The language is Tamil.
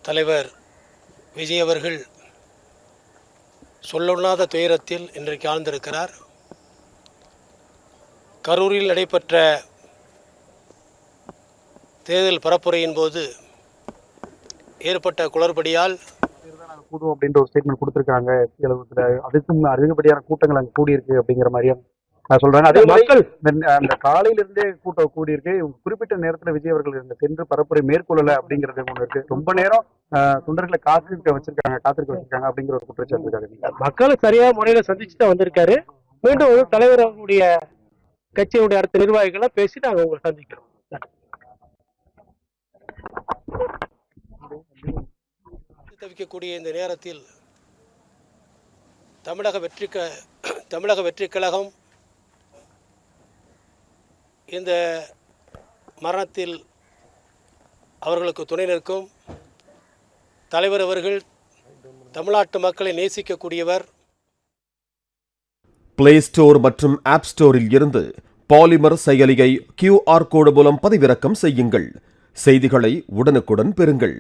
தலைவர் விஜய் அவர்கள் சொல்லொண்ணாத துயரத்தில் இன்றைக்கு ஆழ்ந்திருக்கிறார். கரூரில் நடைபெற்ற தேர்தல் பரப்புரையின் போது ஏற்பட்ட குளறுபடியால் கூடும் அப்படின்ற ஒரு ஸ்டேட்மெண்ட் கொடுத்துருக்காங்க. அதுக்கும் அதிகப்படியான கூட்டங்கள் அங்கே கூடியிருக்கு அப்படிங்கிற மாதிரியும் சொல்றாங்க. அதே மக்கள் அந்த காலையில இருந்தே கூட்டம் கூடியிருக்கு. குறிப்பிட்ட நேரத்தில் விஜய் அவர்கள் சென்று பரப்புரை மேற்கொள்ளல அப்படிங்கிறது ஒண்ணு இருக்கு. ரொம்ப நேரம் தொண்டர்களை காத்திருக்க வச்சிருக்காங்க அப்படிங்கிற ஒரு குற்றச்சாட்டு இருக்காரு. மக்களை சரியான முறையில சந்திச்சு தான் வந்திருக்காரு. மீண்டும் தலைவர் அவர்களுடைய கட்சியினுடைய அடுத்த நிர்வாகிகளை பேசி நாங்கள் உங்களை சந்திக்கிறோம். தவிக்கக்கூடிய இந்த நேரத்தில் தமிழக வெற்றி கழகம் இந்த மரணத்தில் அவர்களுக்கு துணை நிற்கும். தலைவர் அவர்கள் தமிழ்நாட்டு மக்களை நேசிக்கக்கூடியவர். பிளே ஸ்டோர் மற்றும் ஆப் ஸ்டோரில் இருந்து பாலிமர் செயலியை QR கோடு மூலம் பதிவிறக்கம் செய்யுங்கள். செய்திகளை உடனுக்குடன் பெறுங்கள்.